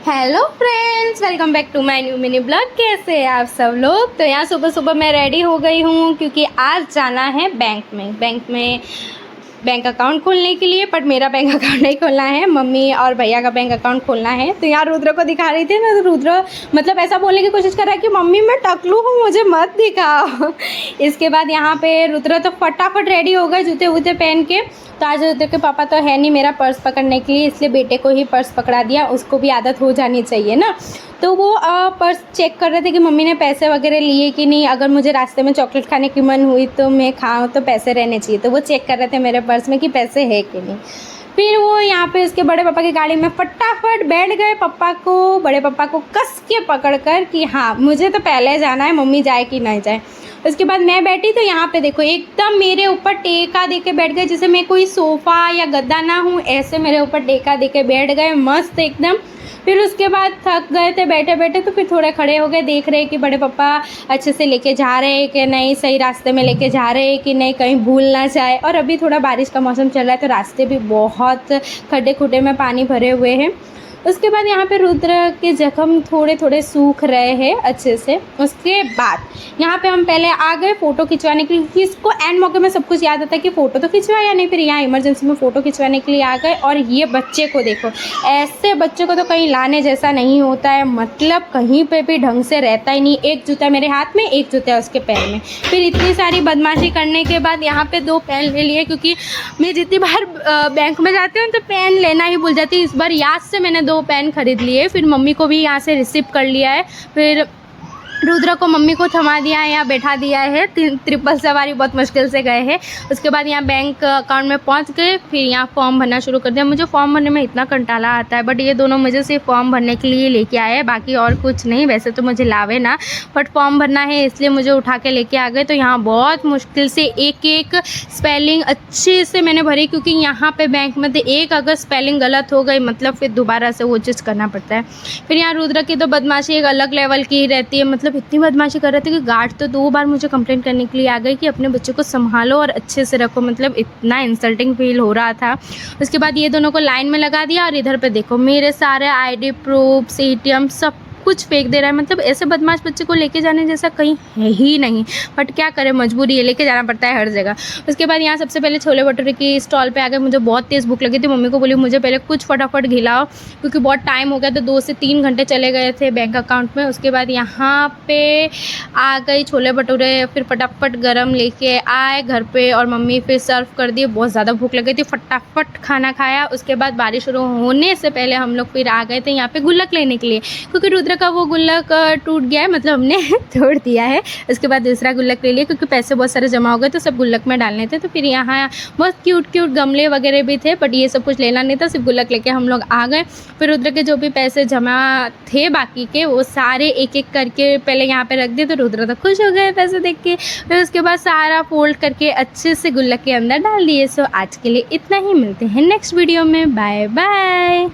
Hello friends, welcome back to my new mini blog. कैसे हैं आप सब लोग। तो यहाँ सुबह सुबह मैं रेडी हो गई हूँ क्योंकि आज जाना है बैंक में बैंक अकाउंट खोलने के लिए। बट मेरा बैंक अकाउंट नहीं खोलना है, मम्मी और भैया का बैंक अकाउंट खोलना है। तो यहाँ रुद्र को दिखा रही थी ना, तो रुद्र मतलब ऐसा बोलने की कोशिश कर रहा है कि मम्मी मैं टकलू हूँ, मुझे मत दिखाओ। इसके बाद यहाँ पे रुद्र तो फटाफट रेडी हो गए जूते वूते पहन के। तो आज रुद्र के पापा तो है नहीं मेरा पर्स पकड़ने के लिए, इसलिए बेटे को ही पर्स पकड़ा दिया। उसको भी आदत हो जानी चाहिए ना। तो वो पर्स चेक कर रहे थे कि मम्मी ने पैसे वगैरह लिए कि नहीं। अगर मुझे रास्ते में चॉकलेट खाने की मन हुई तो मैं खाऊं, तो पैसे रहने चाहिए। तो वो चेक कर रहे थे मेरे पर्स में कि पैसे है कि नहीं। फिर वो यहाँ पे उसके बड़े पापा की गाड़ी में फटाफट बैठ गए। बड़े पापा को कस के पकड़ कर कि हाँ मुझे तो पहले जाना है, मम्मी जाए कि नहीं जाए। उसके बाद मैं बैठी तो यहाँ पे देखो एकदम मेरे ऊपर टेका दे के बैठ गए, जैसे मैं कोई सोफ़ा या गद्दा ना हूँ, ऐसे मेरे ऊपर टेका दे के बैठ गए मस्त एकदम। फिर उसके बाद थक गए थे बैठे बैठे, तो फिर थोड़े खड़े हो गए, देख रहे कि बड़े पापा अच्छे से लेके जा रहे हैं कि नहीं, सही रास्ते में लेके जा रहे हैं कि नहीं, कहीं भूल ना जाए। और अभी थोड़ा बारिश का मौसम चल रहा है तो रास्ते भी बहुत खड्डे खुड्डे में पानी भरे हुए हैं। उसके बाद यहाँ पे रुद्र के जख्म थोड़े थोड़े सूख रहे हैं अच्छे से। उसके बाद यहाँ पे हम पहले आ गए फ़ोटो खिंचवाने के लिए, क्योंकि इसको एंड मौके में सब कुछ याद आता है कि फ़ोटो तो खिंचवाया या नहीं। फिर यहाँ इमरजेंसी में फ़ोटो खिंचवाने के लिए आ गए। और ये बच्चे को देखो, ऐसे बच्चे को तो कहीं लाने जैसा नहीं होता है, मतलब कहीं पे भी ढंग से रहता ही नहीं। एक जूता मेरे हाथ में, एक जूता उसके पैर में। फिर इतनी सारी बदमाशी करने के बाद यहाँ पे 2 पेन ले लिए, क्योंकि मैं जितनी बार बैंक में जाती हूँ तो पेन लेना ही भूल जाती हूँ। इस बार याद से मैंने 2 पेन खरीद लिए। फिर मम्मी को भी यहाँ से रिसीव कर लिया है। फिर रुद्र को मम्मी को थमा दिया है, यहाँ बैठा दिया है। ट्रिपल सवारी बहुत मुश्किल से गए हैं। उसके बाद यहाँ बैंक अकाउंट में पहुँच गए। फिर यहाँ फॉर्म भरना शुरू कर दिया। मुझे फॉर्म भरने में इतना कंटाला आता है, बट ये दोनों मुझे सिर्फ फॉर्म भरने के लिए लेके आए हैं, बाकी और कुछ नहीं। वैसे तो मुझे लावे ना, बट फॉर्म भरना है इसलिए मुझे उठा के लेके आ गए। तो यहाँ बहुत मुश्किल से एक एक स्पेलिंग अच्छे से मैंने भरी, क्योंकि यहाँ पर बैंक में एक अगर स्पेलिंग गलत हो गई मतलब फिर दोबारा से वो चीज़ करना पड़ता है। फिर यहाँ रुद्र की तो बदमाशी एक अलग लेवल की रहती है, मतलब इतनी बदमाशी कर रहे थे कि गार्ड तो 2 बार मुझे कंप्लेंट करने के लिए आ गई कि अपने बच्चे को संभालो और अच्छे से रखो। मतलब इतना इंसल्टिंग फील हो रहा था। उसके बाद ये दोनों को लाइन में लगा दिया। और इधर पे देखो मेरे सारे आईडी प्रूफ, एटीएम सब कुछ फेंक दे रहा है। मतलब ऐसे बदमाश बच्चे को लेके जाने जैसा कहीं है ही नहीं, बट क्या करें, मजबूरी है, लेके जाना पड़ता है हर जगह। उसके बाद यहाँ सबसे पहले छोले भटूरे की स्टॉल पे आ गए। मुझे बहुत तेज़ भूख लगी थी। मम्मी को बोली मुझे पहले कुछ फटाफट खिलाओ, क्योंकि बहुत टाइम हो गया था, 2 से 3 घंटे चले गए थे बैंक अकाउंट में। उसके बाद यहाँ पे आ गई छोले भटूरे। फिर फटाफट गरम लेके आए घर पे और मम्मी फिर सर्व कर दिए। बहुत ज़्यादा भूख लगी थी, फटाफट खाना खाया। उसके बाद बारिश शुरू होने से पहले हम लोग फिर आ गए थे यहाँ पे गुल्लक लेने के लिए, क्योंकि रुद्र का वो गुल्लक टूट गया है, मतलब हमने तोड़ दिया है। उसके बाद दूसरा गुल्लक ले लिया, क्योंकि पैसे बहुत सारे जमा हो गए तो सब गुल्लक में डालने थे। तो फिर यहाँ बहुत क्यूट गमले वगैरह भी थे, बट ये सब कुछ लेना नहीं था, सिर्फ गुल्लक लेके हम लोग आ गए। फिर रुद्र के जो भी पैसे जमा थे बाकी के, वो सारे एक एक करके पहले यहाँ पे रख दिए। तो रुद्र तो खुश हो गए पैसे देख के। फिर उसके बाद सारा फोल्ड करके अच्छे से गुल्लक के अंदर डाल दिए। सो आज के लिए इतना ही, मिलते हैं नेक्स्ट वीडियो में। Bye bye.